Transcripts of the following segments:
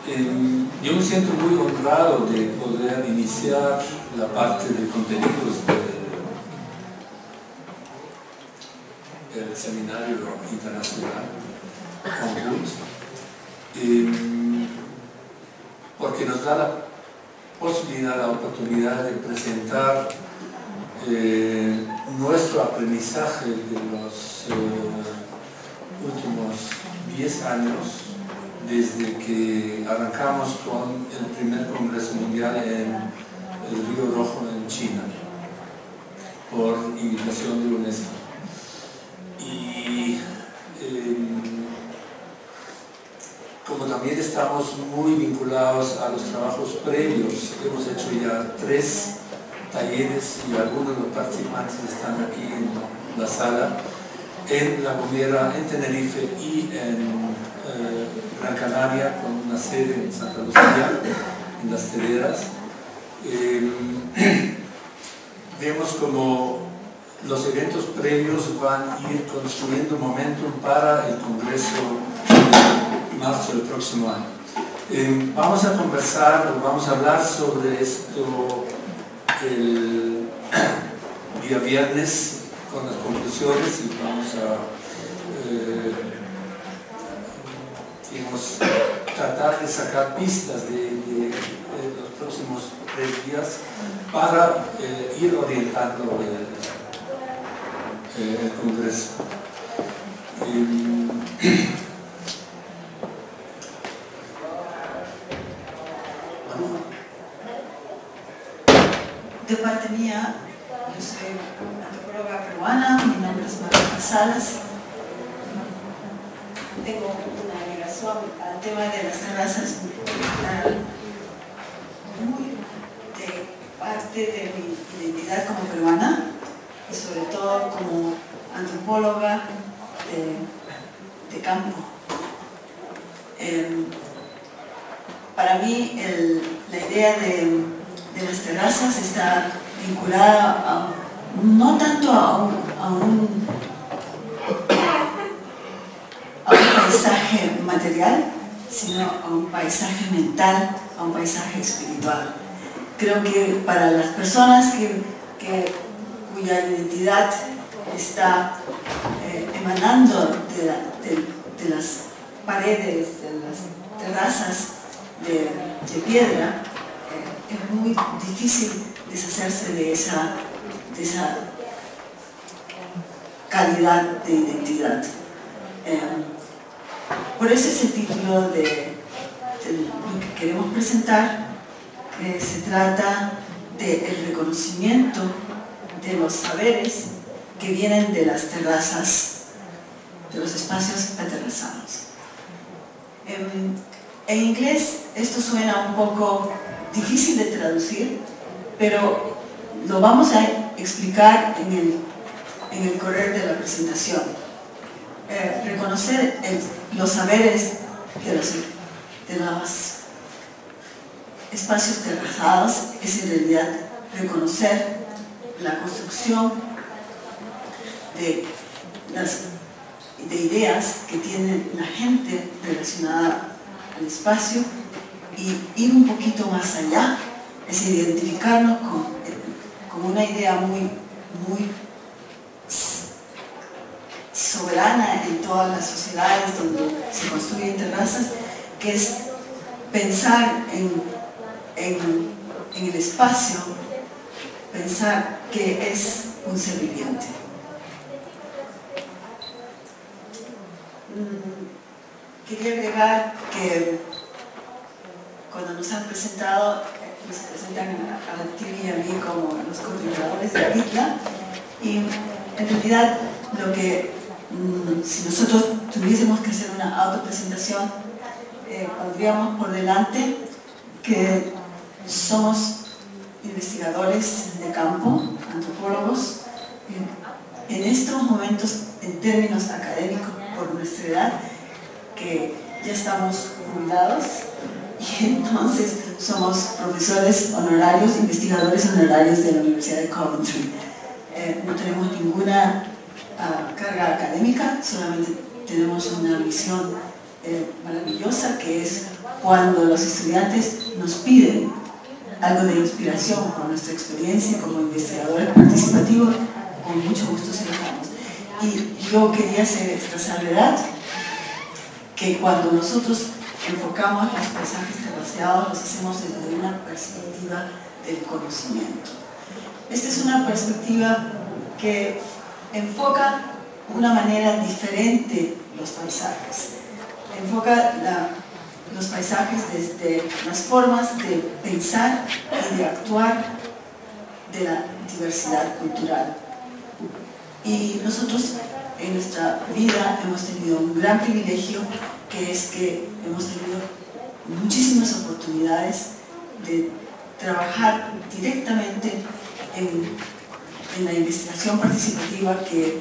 Yo me siento muy honrado de poder iniciar la parte de contenidos del Seminario Internacional Conjunto, porque nos da la posibilidad, la oportunidad de presentar nuestro aprendizaje de los últimos 10 años, desde que arrancamos con el primer Congreso Mundial en el Río Rojo, en China, por invitación de UNESCO. Y como también estamos muy vinculados a los trabajos previos, hemos hecho ya 3 talleres y algunos de los participantes están aquí en la sala, en La Gomera, en Tenerife y en Gran Canaria, con una sede en Santa Lucía, en Las Tereras. Vemos como los eventos previos van a ir construyendo momentum para el Congreso de marzo del próximo año. Vamos a conversar, vamos a hablar sobre esto el día viernes con las conclusiones y vamos a tratar de sacar pistas de los próximos 3 días para ir orientando el Congreso. De parte mía, yo soy antropóloga peruana, mi nombre es Marta Salas. Tengo una ligación al tema de las terrazas muy de parte de mi identidad como peruana y sobre todo como antropóloga de campo. Para mí la idea de las terrazas está vinculada no tanto a un paisaje material, sino a un paisaje mental, a un paisaje espiritual. Creo que para las personas cuya identidad está emanando de las paredes, de las terrazas de piedra, es muy difícil deshacerse de esa calidad de identidad. Por eso es el título de lo que queremos presentar, que se trata del reconocimiento de los saberes que vienen de las terrazas, de los espacios aterrazados. En inglés esto suena un poco difícil de traducir, pero lo vamos a explicar en el correr de la presentación. Reconocer los saberes de los espacios terrazados es en realidad reconocer la construcción de ideas que tiene la gente relacionada al espacio y ir un poquito más allá, es identificarnos con una idea muy soberana en todas las sociedades donde se construyen terrazas, que es pensar en el espacio, pensar que es un ser viviente. Quería agregar que cuando nos han presentado, nos presentan a ti y a mí como los coordinadores de la isla, y en realidad lo que si nosotros tuviésemos que hacer una autopresentación, pondríamos por delante que somos investigadores de campo, antropólogos, en estos momentos, en términos académicos, por nuestra edad, que ya estamos jubilados, y entonces somos profesores honorarios, investigadores honorarios de la Universidad de Coventry. No tenemos ninguna carga académica, solamente tenemos una visión maravillosa, que es cuando los estudiantes nos piden algo de inspiración por nuestra experiencia como investigadores participativos, con mucho gusto se lo damos. Y yo quería hacer esta salvedad, que cuando nosotros enfocamos los paisajes terraceados, los hacemos desde una perspectiva del conocimiento. Esta es una perspectiva que enfoca de una manera diferente los paisajes. Enfoca los paisajes desde las formas de pensar y de actuar de la diversidad cultural. Y nosotros en nuestra vida hemos tenido un gran privilegio, que es que hemos tenido muchísimas oportunidades de trabajar directamente en la investigación participativa, que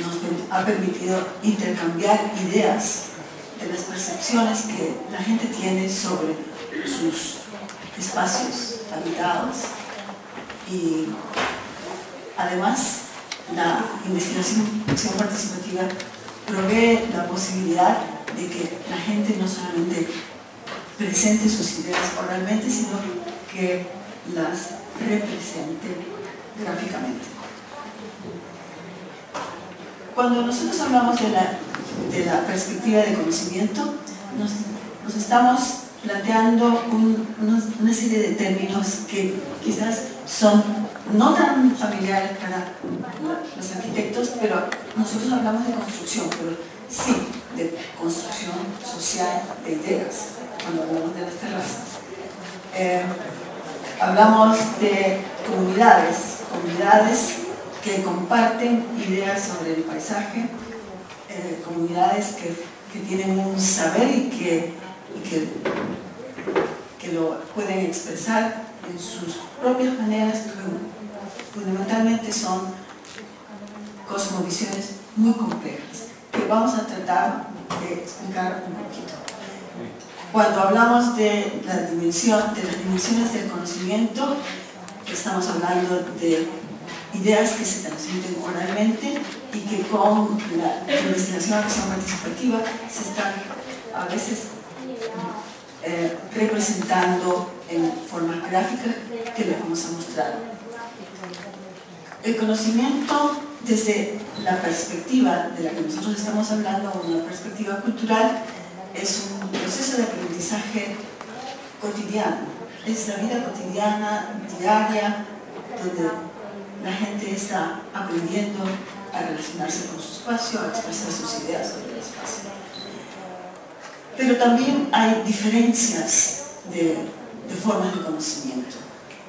nos ha permitido intercambiar ideas de las percepciones que la gente tiene sobre sus espacios habitados. Y además, la investigación participativa provee la posibilidad de que la gente no solamente presente sus ideas oralmente, sino que las represente gráficamente. Cuando nosotros hablamos de la perspectiva de conocimiento, nos estamos planteando una serie de términos que quizás son no tan familiares para los arquitectos, pero nosotros hablamos de construcción, pero sí de construcción social de ideas cuando hablamos de las terrazas. Hablamos de comunidades que comparten ideas sobre el paisaje, comunidades que tienen un saber y que lo pueden expresar en sus propias maneras, que fundamentalmente son cosmovisiones muy complejas, que vamos a tratar de explicar un poquito. Cuando hablamos de las dimensiones del conocimiento, estamos hablando de ideas que se transmiten oralmente y que con la investigación acción participativa se están a veces representando en forma gráfica, que les vamos a mostrar. El conocimiento desde la perspectiva de la que nosotros estamos hablando, una perspectiva cultural, es un proceso de aprendizaje cotidiano. Es la vida cotidiana, diaria, donde la gente está aprendiendo a relacionarse con su espacio, a expresar sus ideas sobre el espacio. Pero también hay diferencias de formas de conocimiento.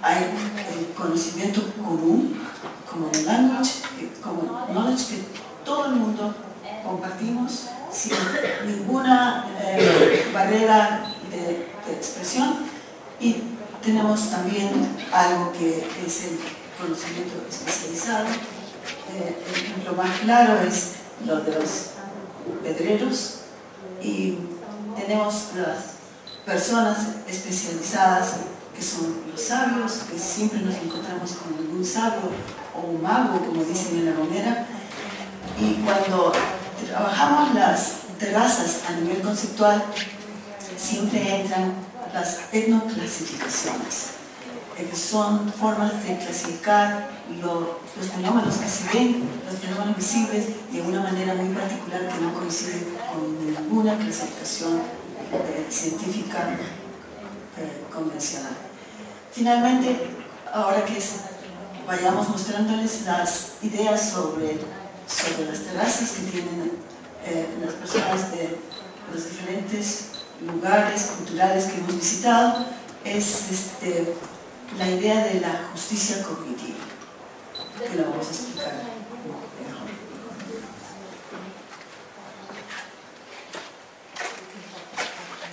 Hay el conocimiento común, como el knowledge que todo el mundo compartimos sin ninguna barrera de expresión, y tenemos también algo que es el conocimiento especializado. El ejemplo más claro es lo de los pedreros, y tenemos las personas especializadas que son los sabios, que siempre nos encontramos con algún sabio o un mago, como dicen en La Gomera. Y cuando trabajamos las terrazas a nivel conceptual, siempre entran las etnoclasificaciones, que son formas de clasificar los fenómenos que se ven, los fenómenos visibles, de una manera muy particular que no coincide con ninguna clasificación científica convencional. Finalmente, ahora que vayamos mostrándoles las ideas sobre las terrazas que tienen las personas de los diferentes lugares culturales que hemos visitado, es la idea de la justicia cognitiva, que la vamos a explicar mejor.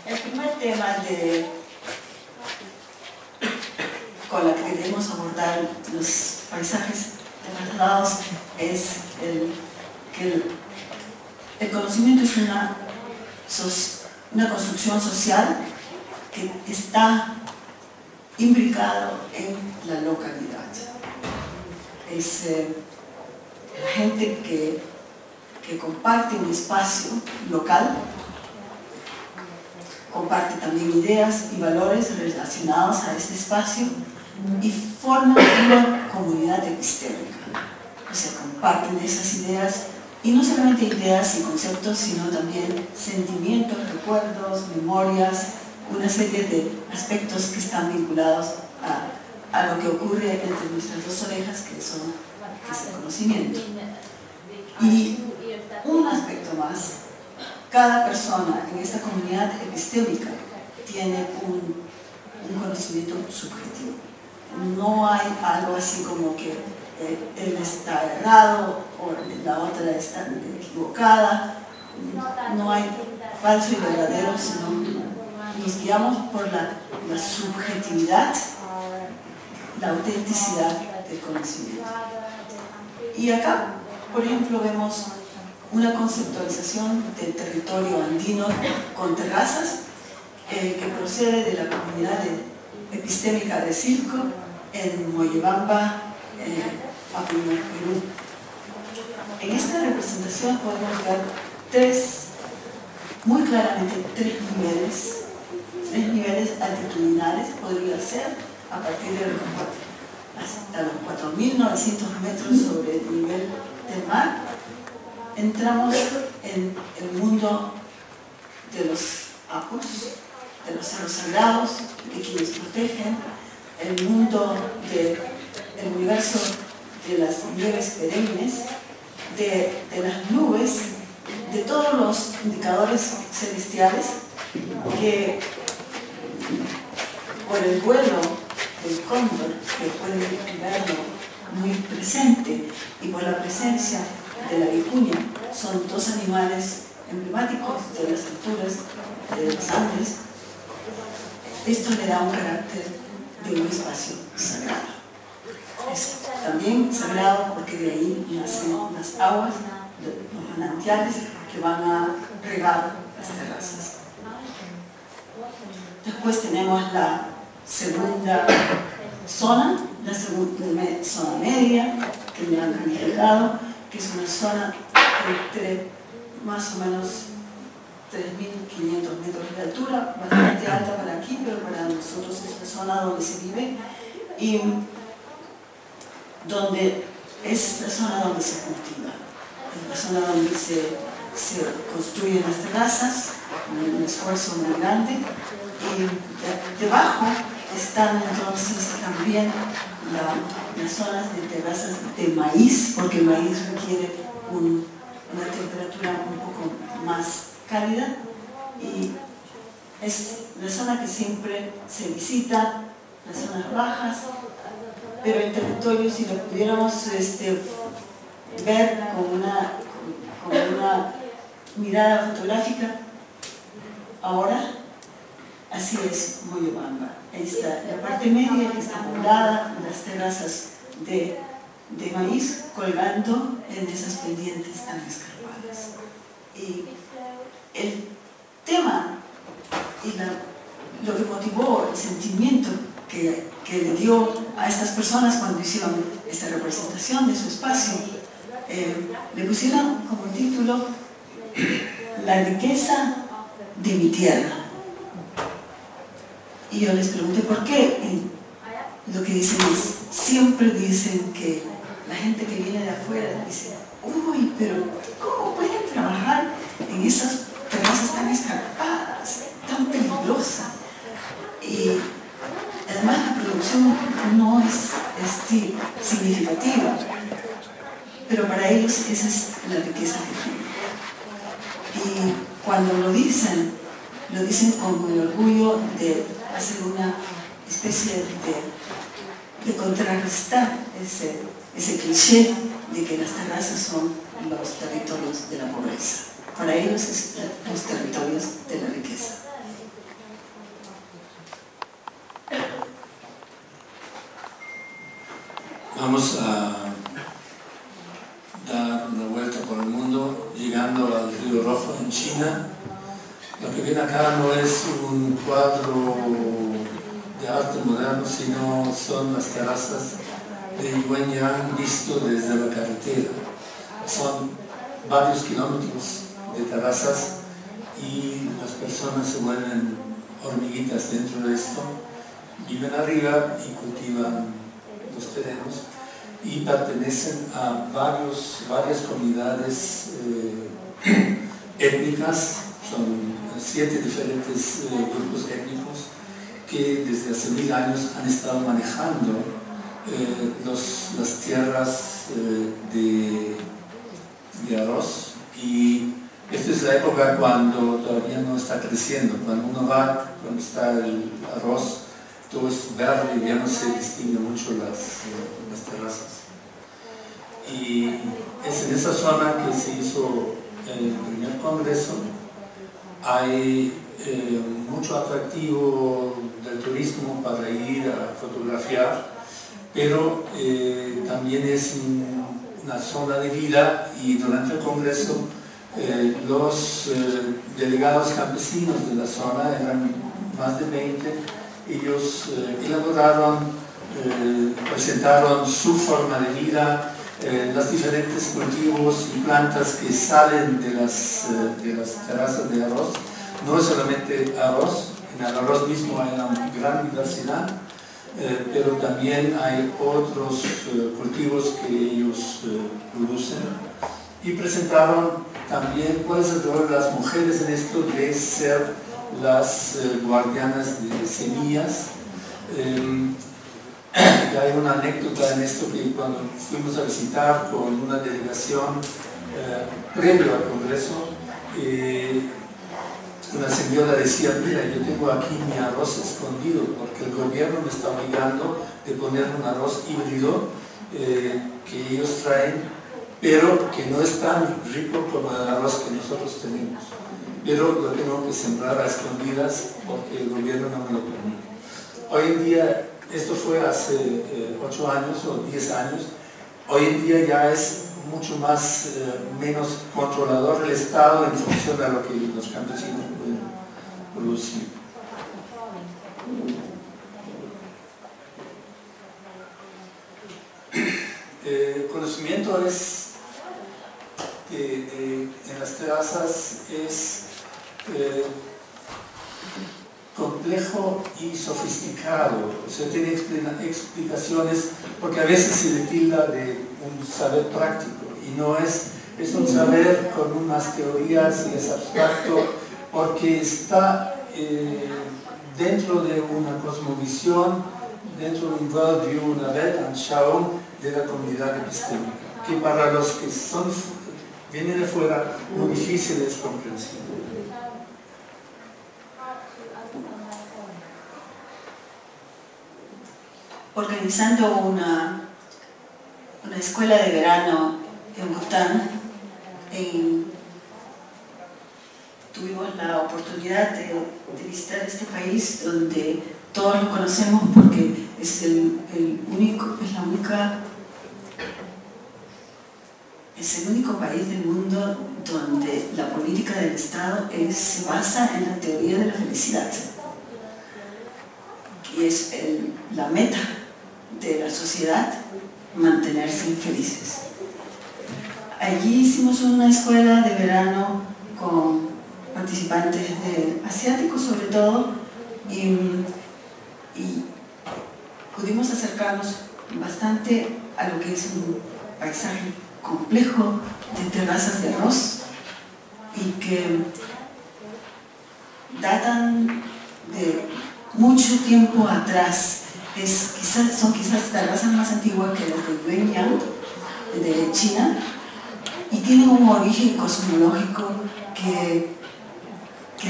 El primer tema con la que queremos abordar los paisajes trasladados es que el conocimiento es una construcción social que está imbricado en la localidad. Es gente que comparte un espacio local comparte también ideas y valores relacionados a este espacio y forman una comunidad epistémica. O sea, comparten esas ideas, y no solamente ideas y conceptos, sino también sentimientos, recuerdos, memorias, una serie de aspectos que están vinculados a lo que ocurre entre nuestras dos orejas, que es el conocimiento. Y un aspecto más, cada persona en esta comunidad epistémica tiene un conocimiento subjetivo. No hay algo así como que él está errado o la otra está equivocada. No hay falso y verdadero, sino nos guiamos por la subjetividad, la autenticidad del conocimiento. Y acá, por ejemplo, vemos una conceptualización del territorio andino con terrazas que procede de la comunidad epistémica de Circo en Moyobamba, Perú. En esta representación podemos ver muy claramente tres niveles altitudinales, podría ser a partir de hasta los 4.900 metros sobre el nivel del mar. Entramos en el mundo de los apus, de los cerros sagrados, de quienes protegen, el mundo del universo de las nieves perennes, de las nubes, de todos los indicadores celestiales que por el vuelo del cóndor, que pueden verlo muy presente, y por la presencia de la vicuña, son dos animales emblemáticos de las alturas de los Andes. Esto le da un carácter de un espacio sagrado. Es también sagrado porque de ahí nacen las aguas, los manantiales que van a regar las terrazas. Después tenemos la segunda zona, la zona media, que me han calificado, que es una zona entre más o menos 3.500 metros de altura, bastante alta para aquí, pero para nosotros es la zona donde se vive, y donde es la zona donde se cultiva, es la zona donde se construyen las terrazas, un esfuerzo muy grande, y debajo están entonces también las zonas de terrazas de maíz, porque el maíz requiere una temperatura un poco más cálida, y es la zona que siempre se visita, las zonas bajas, pero el territorio, si lo pudiéramos ver con una mirada fotográfica, ahora así es Moyobamba. Ahí está la parte media que está poblada, las terrazas de maíz colgando en esas pendientes tan escarpadas. Y el tema y lo que motivó el sentimiento que le dio a estas personas cuando hicieron esta representación de su espacio, le pusieron como título La riqueza de mi tierra. Y yo les pregunté por qué, y lo que dicen es, siempre dicen que la gente que viene de afuera dice, uy, pero ¿cómo pueden trabajar en esas terrazas tan escarpadas, tan peligrosas? Y además la producción no es significativa, pero para ellos esa es la riqueza que tienen. Y cuando lo dicen con el orgullo de hacer una especie de contrarrestar ese cliché de que las terrazas son los territorios de la pobreza. Para ellos es los territorios de la riqueza. Vamos a dar una vuelta por el mundo, llegando al Río Rojo en China. Lo que viene acá no es un cuadro de arte moderno, sino son las terrazas de Yuanyang visto desde la carretera. Son varios kilómetros de terrazas y las personas se mueven hormiguitas dentro de esto, viven arriba y cultivan los terrenos y pertenecen a varias comunidades étnicas. Son 7 diferentes grupos étnicos que desde hace 1000 años han estado manejando las tierras de arroz, y esta es la época cuando todavía no está creciendo. Cuando uno va, cuando está el arroz, todo es verde y ya no se distingue mucho las terrazas. Y es en esa zona que se hizo el primer congreso. Hay mucho atractivo del turismo para ir a fotografiar, pero también es una zona de vida, y durante el congreso los delegados campesinos de la zona, eran más de 20, ellos elaboraron, presentaron su forma de vida, los diferentes cultivos y plantas que salen de las terrazas de arroz. No es solamente arroz, en el arroz mismo hay una gran diversidad, pero también hay otros cultivos que ellos producen, y presentaron también cuál es el rol de las mujeres en esto de ser las guardianas de semillas. Hay una anécdota en esto, que cuando fuimos a visitar con una delegación previo al congreso, una señora decía: mira, yo tengo aquí mi arroz escondido porque el gobierno me está obligando de poner un arroz híbrido que ellos traen, pero que no es tan rico como el arroz que nosotros tenemos, pero lo tengo que sembrar a escondidas porque el gobierno no me lo permite. Hoy en día, esto fue hace 8 años o 10 años, hoy en día ya es mucho más, menos controlador el Estado en función de lo que los campesinos pueden producir. El conocimiento en las terrazas es complejo y sofisticado, o sea, tiene explicaciones, porque a veces se le tilda de un saber práctico, y no es un saber con unas teorías y es abstracto, porque está dentro de una cosmovisión, dentro de un worldview, una Weltanschauung de la comunidad epistémica, que para los que vienen de fuera, muy difícil es comprensible. Organizando una escuela de verano en Bután, tuvimos la oportunidad de visitar este país donde todos lo conocemos porque es el único país del mundo donde la política del Estado se basa en la teoría de la felicidad, y es la meta de la sociedad mantenerse felices. Allí hicimos una escuela de verano con participantes asiáticos sobre todo, y pudimos acercarnos bastante a lo que es un paisaje complejo de terrazas de arroz, y que datan de mucho tiempo atrás. Son quizás terrazas más antiguas que las de Yuanyang, de China, y tienen un origen cosmológico que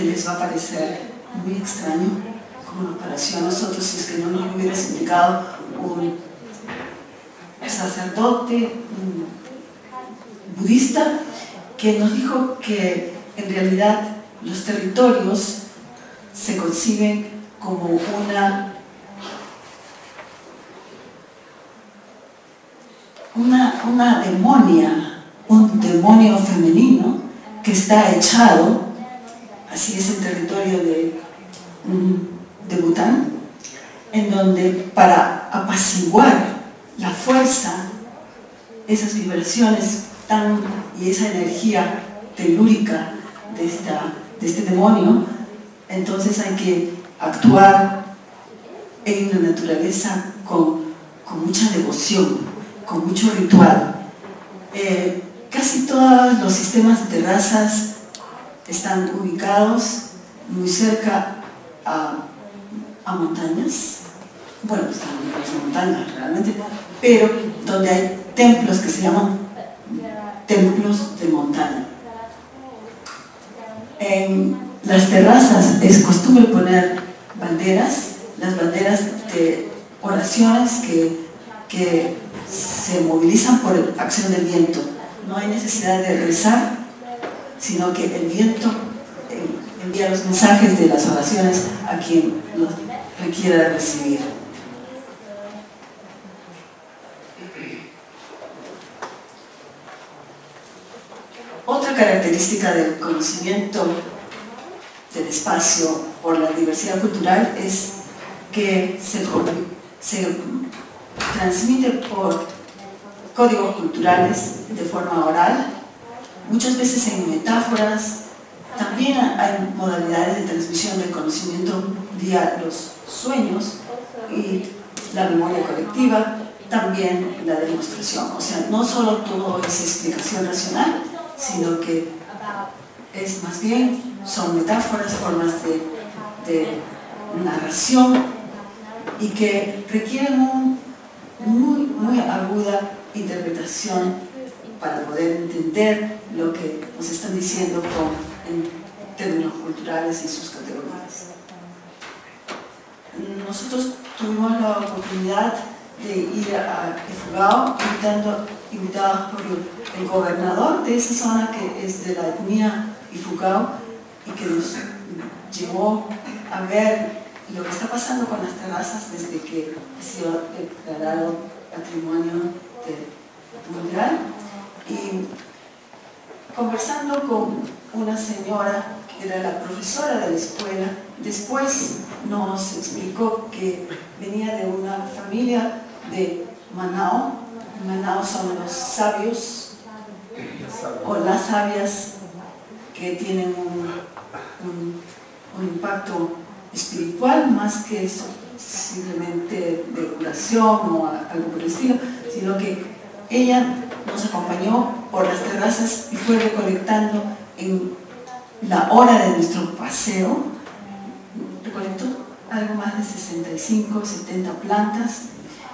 les va a parecer muy extraño, como nos pareció a nosotros si es que no nos hubiera explicado un sacerdote budista que nos dijo que en realidad los territorios se conciben como una demonia, un demonio femenino que está echado, así es el territorio de Bután, en donde para apaciguar la fuerza, esas vibraciones y esa energía telúrica de este demonio, entonces hay que actuar en la naturaleza con mucha devoción, con mucho ritual. Casi todos los sistemas de terrazas están ubicados muy cerca a montañas. Bueno, están ubicados en montañas realmente, pero donde hay templos que se llaman templos de montaña. En las terrazas es costumbre poner banderas, las banderas de oraciones que se movilizan por la acción del viento. No hay necesidad de rezar, sino que el viento envía los mensajes de las oraciones a quien los requiera recibir. Otra característica del conocimiento del espacio por la diversidad cultural es que se transmite por códigos culturales de forma oral, muchas veces en metáforas. También hay modalidades de transmisión del conocimiento vía los sueños y la memoria colectiva, también la demostración. O sea, no solo todo es explicación racional, sino que es más bien, son metáforas, formas de narración y que requieren muy aguda interpretación para poder entender lo que nos están diciendo en términos culturales y sus categorías. Nosotros tuvimos la oportunidad de ir a Ifugao, invitados por el gobernador de esa zona, que es de la etnia Ifugao, y que nos llevó a ver lo que está pasando con las terrazas desde que ha sido declarado Patrimonio Mundial. Y conversando con una señora que era la profesora de la escuela, después nos explicó que venía de una familia de Manao. Manao son los sabios o las sabias que tienen un impacto espiritual más que eso, simplemente de curación o algo por el estilo, sino que ella nos acompañó por las terrazas y fue recolectando en la hora de nuestro paseo, recolectó algo más de 65, 70 plantas,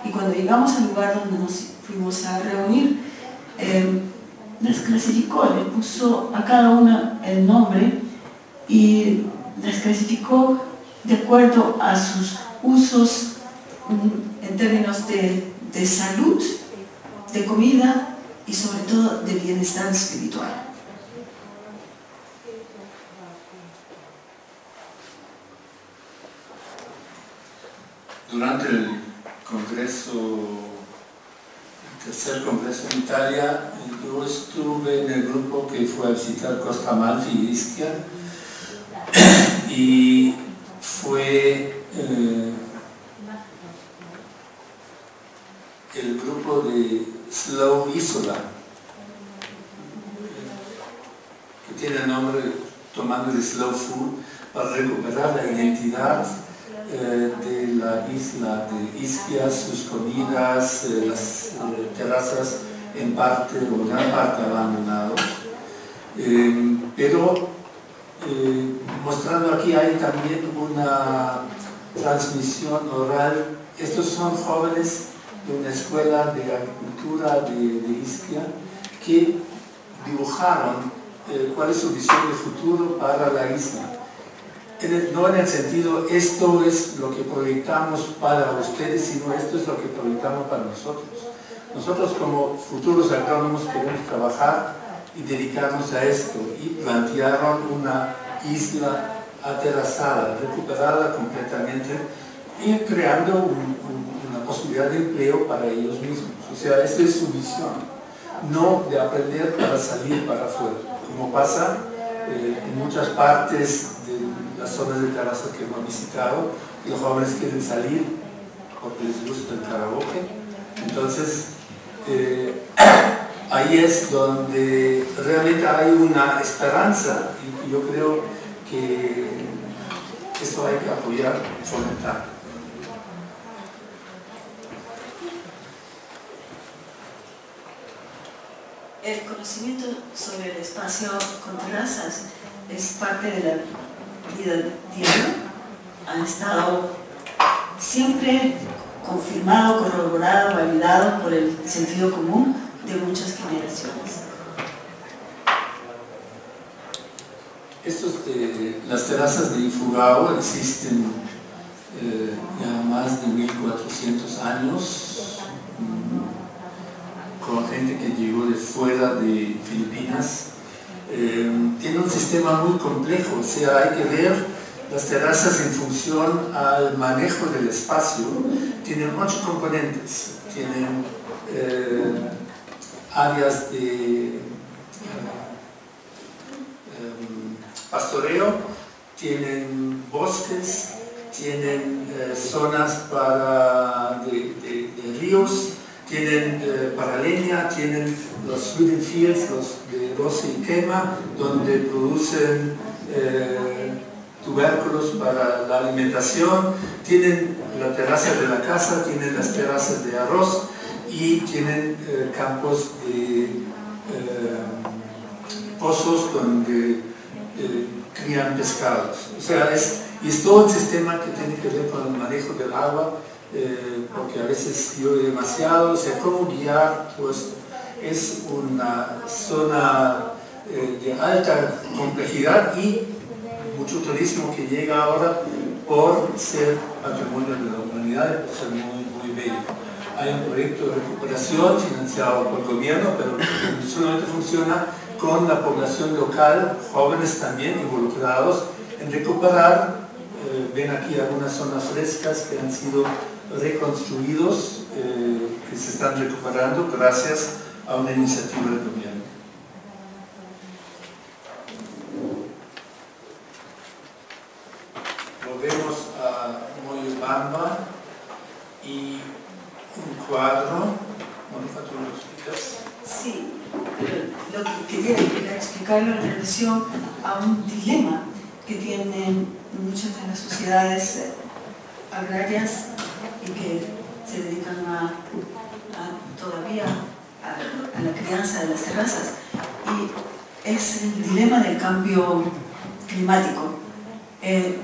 y cuando llegamos al lugar donde nos fuimos a reunir, las clasificó, le puso a cada una el nombre y las clasificó de acuerdo a sus usos en términos de salud, de comida y sobre todo de bienestar espiritual. Durante el tercer congreso en Italia, yo estuve en el grupo que fue a visitar Costa Amalfi y Ischia, y fue el grupo de Slow Isola, que tiene el nombre tomando de Slow Food, para recuperar la identidad de la isla de Ischia, sus comidas, las terrazas en parte o gran parte abandonados, pero mostrando aquí hay también una transmisión oral. Estos son jóvenes de una escuela de agricultura de Ischia que dibujaron cuál es su visión de futuro para la isla. No en el sentido, esto es lo que proyectamos para ustedes, sino esto es lo que proyectamos para nosotros. Nosotros como futuros agrónomos queremos trabajar y dedicarnos a esto, y plantearon una isla aterrazada, recuperada completamente y creando una posibilidad de empleo para ellos mismos. O sea, esta es su visión, no de aprender para salir para afuera, como pasa en muchas partes de las zonas de terraza que hemos visitado. Los jóvenes quieren salir porque les gusta el karaoke. Entonces, ahí es donde realmente hay una esperanza, y yo creo que Eso hay que apoyar, fomentar. El conocimiento sobre el espacio con terrazas es parte de la vida diaria. Ha estado siempre confirmado, corroborado, validado por el sentido común de muchas generaciones. Las terrazas de Ifugao existen ya más de 1400 años, con gente que llegó de fuera de Filipinas. Tiene un sistema muy complejo, o sea, hay que ver las terrazas en función al manejo del espacio. Tienen 8 componentes, tienen áreas de pastoreo, tienen bosques, tienen zonas de ríos, tienen para leña, tienen los wooden fields, los de roce y quema, donde producen tubérculos para la alimentación, tienen la terraza de la casa, tienen las terrazas de arroz y tienen campos de pozos donde crían pescados. O sea, es todo un sistema que tiene que ver con el manejo del agua, porque a veces llueve demasiado. O sea, cómo guiar, pues es una zona de alta complejidad y mucho turismo que llega ahora por ser patrimonio de la humanidad y por ser muy, muy bello. Hay un proyecto de recuperación financiado por el gobierno, pero solamente funciona con la población local, jóvenes también involucrados en recuperar. Ven aquí algunas zonas frescas que han sido reconstruidos, que se están recuperando gracias a una iniciativa del gobierno. Volvemos a Moyobamba y un cuadro. Mónica, ¿tú lo explicas? Sí, pero lo que quería era explicarlo en relación a un dilema que tienen muchas de las sociedades agrarias y que se dedican todavía a la crianza de las terrazas, y es el dilema del cambio climático. En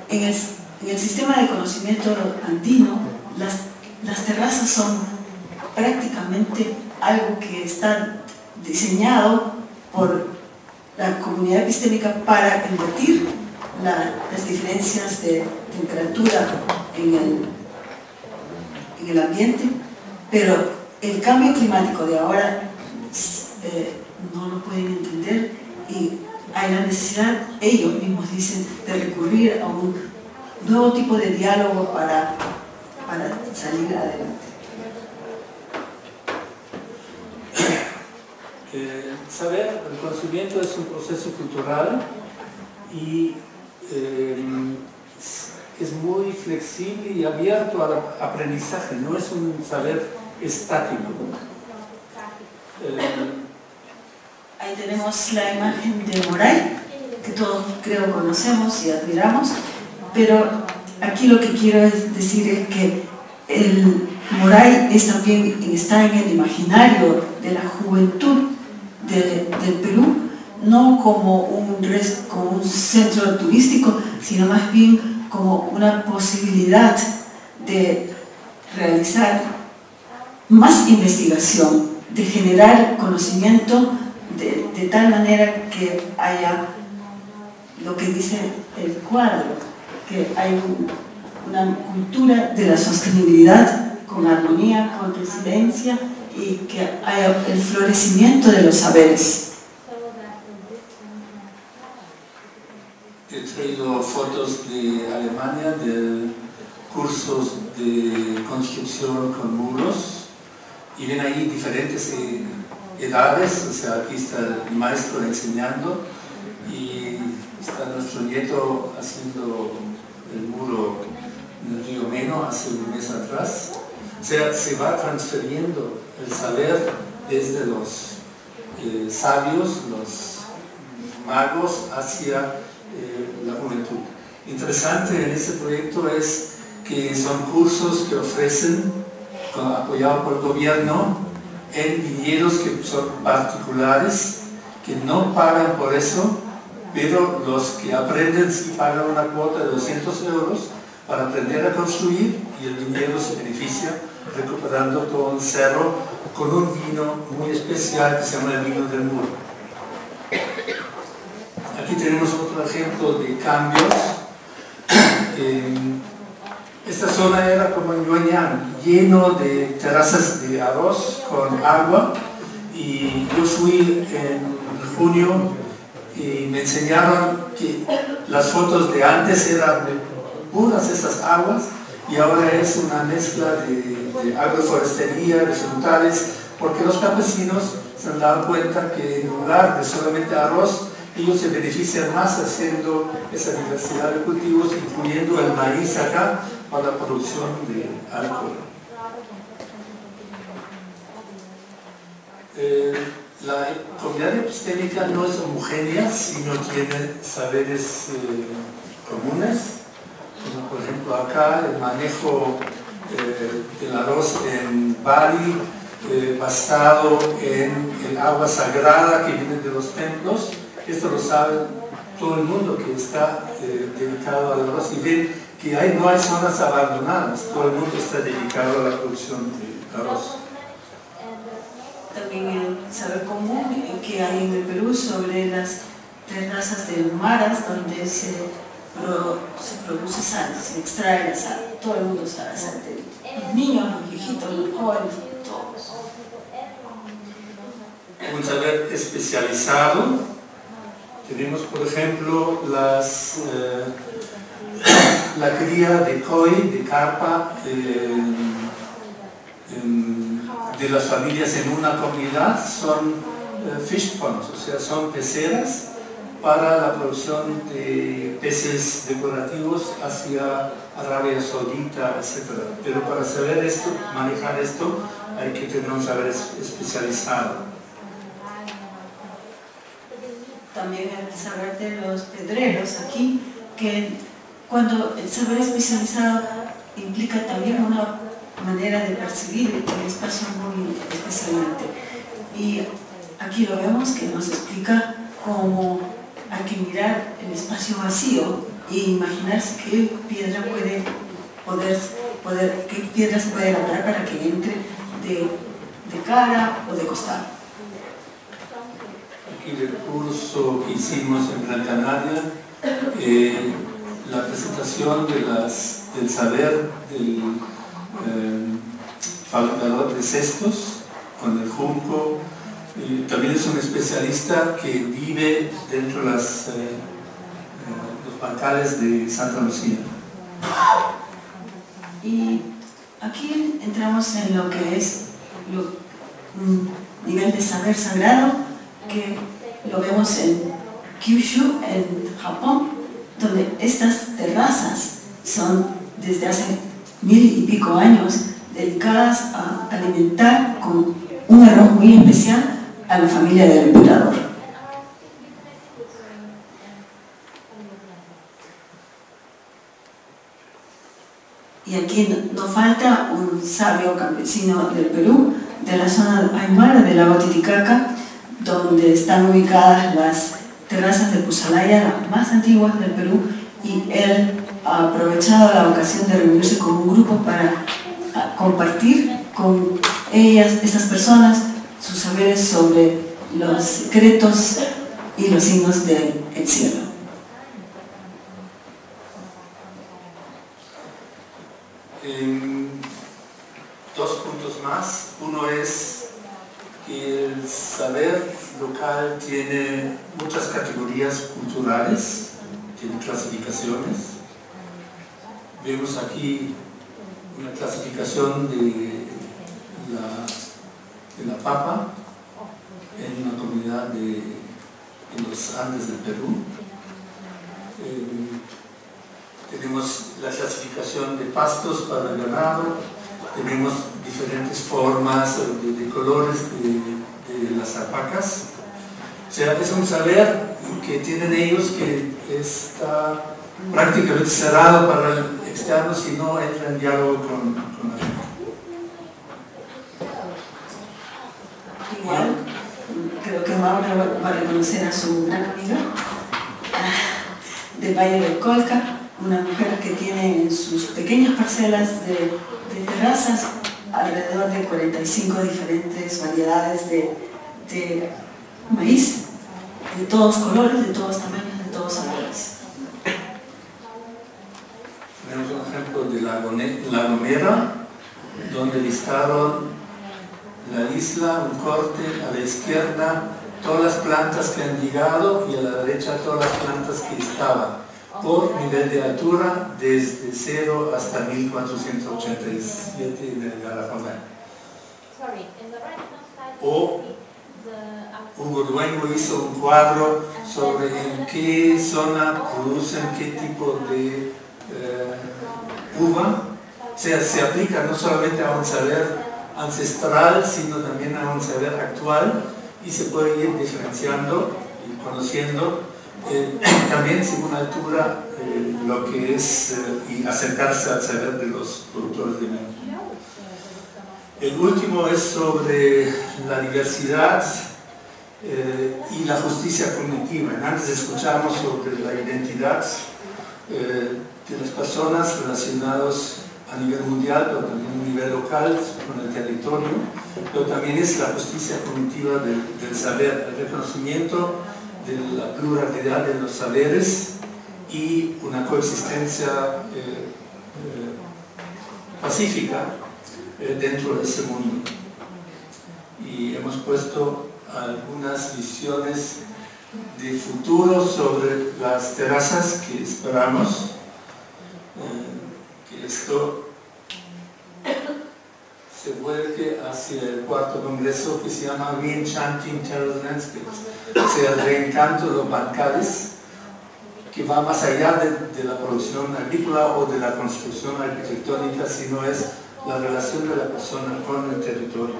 el sistema de conocimiento andino, las terrazas son prácticamente algo que está diseñado por la comunidad epistémica para invertir las diferencias de temperatura en el ambiente, pero el cambio climático de ahora no lo pueden entender y hay la necesidad, ellos mismos dicen, de recurrir a un nuevo tipo de diálogo para salir adelante. Saber, el conocimiento es un proceso cultural y es muy flexible y abierto al aprendizaje, no es un saber estático. Ahí tenemos la imagen de Moray, que todos creo conocemos y admiramos, pero aquí lo que quiero decir es que el Moray está en el imaginario de la juventud del Perú, no como un centro turístico, sino más bien como una posibilidad de realizar más investigación, de generar conocimiento de tal manera que haya lo que dice el cuadro, que hay una cultura de la sostenibilidad con armonía, con resiliencia y que haya el florecimiento de los saberes. He traído fotos de Alemania, de cursos de construcción con muros, y ven ahí diferentes edades. O sea, aquí está el maestro enseñando y está nuestro nieto haciendo el muro en el río Meno hace un mes atrás. O sea, se va transfiriendo el saber desde los sabios, los magos, hacia la juventud. interesante en este proyecto es que son cursos que ofrecen, apoyados por el gobierno, en viñedos que son particulares, que no pagan por eso, pero los que aprenden sí pagan una cuota de 200 euros para aprender a construir, y el viñedo se beneficia recuperando todo un cerro con un vino muy especial que se llama el vino del muro. Aquí tenemos otro ejemplo de cambios. Esta zona era como en Yuanyang, lleno de terrazas de arroz con agua, y yo fui en junio y me enseñaron que las fotos de antes eran puras esas aguas, y ahora es una mezcla de agroforestería, de frutales, porque los campesinos se han dado cuenta que en lugar de solamente arroz, ellos se benefician más haciendo esa diversidad de cultivos, incluyendo el maíz acá para la producción de alcohol. La comunidad epistémica no es homogénea, sino tiene saberes comunes, como por ejemplo acá el manejo del arroz en Bali, basado en el agua sagrada que viene de los templos. Esto lo sabe todo el mundo que está dedicado al arroz, y ven que no hay zonas abandonadas, todo el mundo está dedicado a la producción de arroz. También el saber común que hay en el Perú sobre las terrazas de maras donde se produce sal, se extrae la sal. Todo el mundo sabe sal, los niños, los viejitos, los jóvenes, todos. Un saber especializado. Tenemos, por ejemplo, la cría de koi, de carpa, de las familias en una comunidad. Son fish ponds, o sea, son peceras para la producción de peces decorativos hacia Arabia Saudita, etc. Pero para saber esto, manejar esto, hay que tener un saber especializado. También el saber de los pedreros aquí, que cuando el saber especializado implica también una manera de percibir el espacio muy especialmente. Y aquí lo vemos que nos explica cómo hay que mirar el espacio vacío e imaginarse qué piedra qué piedra se puede elaborar para que entre de cara o de costado. Aquí el curso que hicimos en Gran Canaria, la presentación del saber del fabricador de cestos con el junco. También es un especialista que vive dentro de los bancales de Santa Lucía. Y aquí entramos en lo que es un nivel de saber sagrado, que lo vemos en Kyushu, en Japón, donde estas terrazas son desde hace 1000 y pico años dedicadas a alimentar con un arroz muy especial a la familia del emperador. Y aquí no falta un sabio campesino del Perú, de la zona aymara del lago Titicaca, donde están ubicadas las terrazas de Pusalaya, las más antiguas del Perú, y él ha aprovechado la ocasión de reunirse con un grupo para compartir con estas personas, sus saberes sobre los secretos y los signos del cielo. Dos puntos más. Uno es que el saber local tiene muchas categorías culturales, tiene clasificaciones. Vemos aquí una clasificación de la papa en una comunidad de los Andes del Perú. Tenemos la clasificación de pastos para el ganado, tenemos diferentes formas de colores de las alpacas. O sea, es un saber que tienen ellos que está prácticamente cerrado para el externo si no entra en diálogo con la gente. Igual, creo que Maura va a reconocer a su gran amiga del Valle del Colca, una mujer que tiene en sus pequeñas parcelas de terrazas alrededor de 45 diferentes variedades de maíz, de todos colores, de todos tamaños, de todos sabores. Tenemos un ejemplo de La Gomera, donde listaron la isla, un corte a la izquierda, todas las plantas que han llegado y a la derecha todas las plantas que estaban, por nivel de altura desde 0 hasta 1487 en el Garrajonal. O Hugo Dueño hizo un cuadro sobre en qué zona producen qué tipo de uva. O sea, se aplica no solamente a un saber ancestral, sino también a un saber actual, y se puede ir diferenciando y conociendo también según altura lo que es y acercarse al saber de los productores de vino. El último es sobre la diversidad y la justicia cognitiva. Antes escuchamos sobre la identidad de las personas relacionadas a nivel mundial, pero también a nivel local, con el territorio, pero también es la justicia cognitiva del saber, el reconocimiento de la pluralidad de los saberes y una coexistencia pacífica dentro de ese mundo. Y hemos puesto algunas visiones de futuro sobre las terrazas que esperamos que esto se vuelque hacia el cuarto congreso que se llama Reenchanting Terrace Landscapes, o sea, el reencanto de los bancales, que va más allá de la producción agrícola o de la construcción arquitectónica, sino es la relación de la persona con el territorio.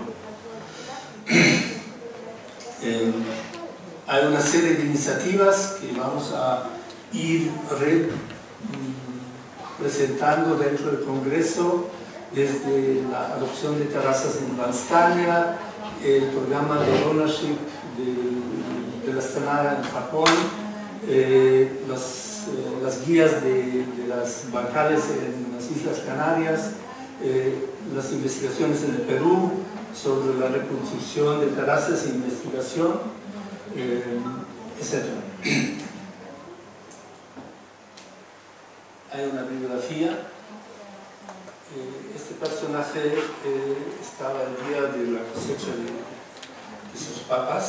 Hay una serie de iniciativas que vamos a ir presentando dentro del Congreso, desde la adopción de terrazas en Valstania, el programa de ownership de la Stanara en Japón, las guías de las bancales en las Islas Canarias, las investigaciones en el Perú sobre la reconstrucción de terrazas e investigación, etc. Hay una bibliografía. Este personaje estaba el día de la cosecha de sus papas.